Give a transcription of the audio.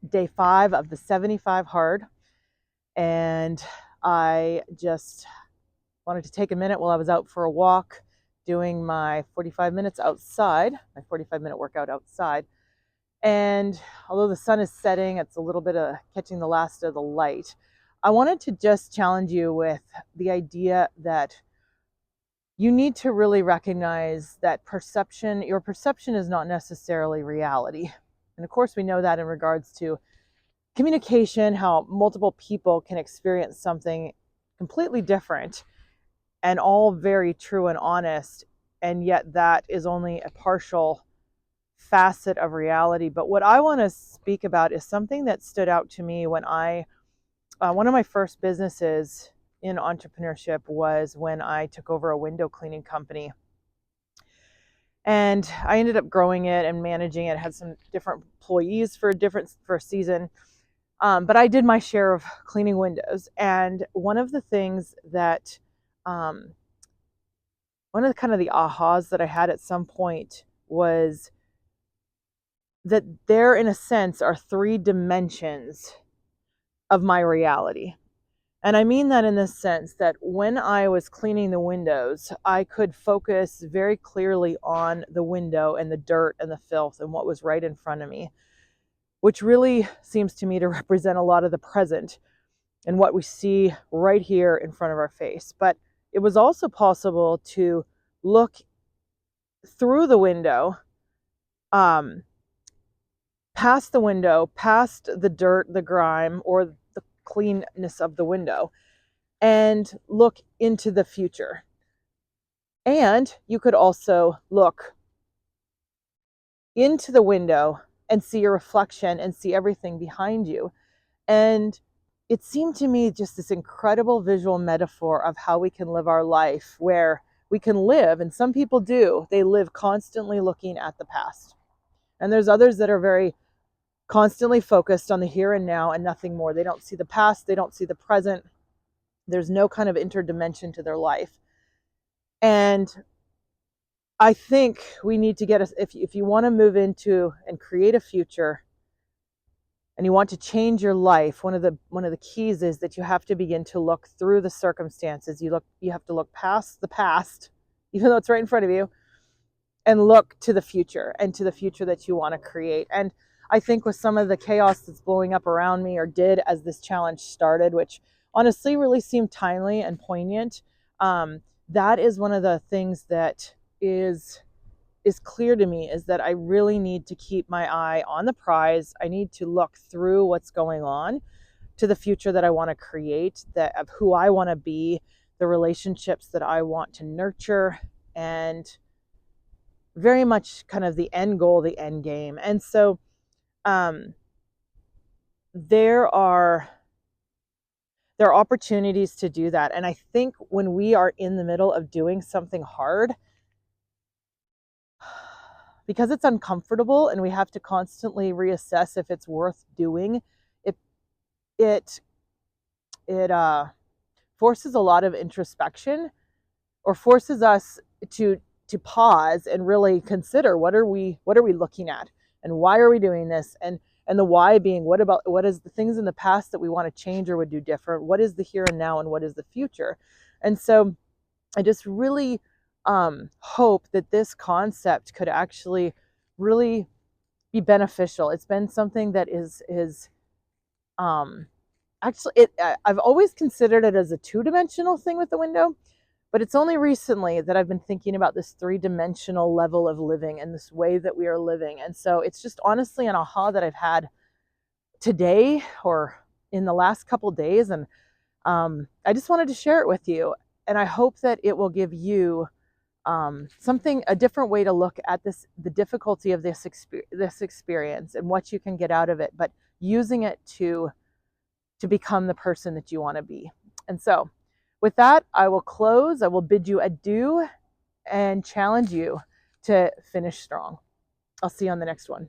day 5 of the 75 hard, and I just wanted to take a minute while I was out for a walk doing my 45 minutes outside, my 45-minute workout outside. And although the sun is setting, it's a little bit of catching the last of the light. I wanted to just challenge you with the idea that you need to really recognize that your perception is not necessarily reality. And of course, we know that in regards to communication, how multiple people can experience something completely different and all very true and honest. And yet that is only a partial facet of reality. But what I want to speak about is something that stood out to me when one of my first businesses in entrepreneurship was when I took over a window cleaning company. And I ended up growing it and managing it, had some different employees for a season. But I did my share of cleaning windows. And one of the things that, one of the kind of the ahas that I had at some point was that there, in a sense, are 3 dimensions of my reality. And I mean that in the sense that when I was cleaning the windows, I could focus very clearly on the window and the dirt and the filth and what was right in front of me, which really seems to me to represent a lot of the present and what we see right here in front of our face. But it was also possible to look through the window, past the window, past the dirt, the grime, or the cleanness of the window, and look into the future. And you could also look into the window and see your reflection and see everything behind you. And it seemed to me just this incredible visual metaphor of how we can live our life, where we can live, and some people do, they live constantly looking at the past. And there's others that are very constantly focused on the here and now and nothing more. They don't see the past, they don't see the present. There's no kind of interdimension to their life. And I think we need to get us, if you want to move into and create a future and you want to change your life, one of the keys is that you have to begin to look through the circumstances. You have to look past the past, even though it's right in front of you, and look to the future and to the future that you want to create. And I think with some of the chaos that's blowing up around me, or did as this challenge started, which honestly really seemed timely and poignant, that is one of the things that is clear to me, is that I really need to keep my eye on the prize. I need to look through what's going on to the future that I want to create, that of who I want to be, the relationships that I want to nurture, and very much kind of the end goal, the end game. And so there are opportunities to do that. And I think when we are in the middle of doing something hard, because it's uncomfortable and we have to constantly reassess if it's worth doing, it forces a lot of introspection, or forces us to pause and really consider what are we looking at, and why are we doing this, and the why being what is the things in the past that we want to change or would do different, what is the here and now, and what is the future. And so I just really hope that this concept could actually really be beneficial. It's been something that is actually, I've always considered it as a 2-dimensional thing with the window, but it's only recently that I've been thinking about this 3-dimensional level of living and this way that we are living. And so it's just honestly an aha that I've had today, or in the last couple days, and I just wanted to share it with you. And I hope that it will give you a different way to look at the difficulty of this experience and what you can get out of it, but using it to become the person that you want to be. And so with that, I will close. I will bid you adieu and challenge you to finish strong. I'll see you on the next one.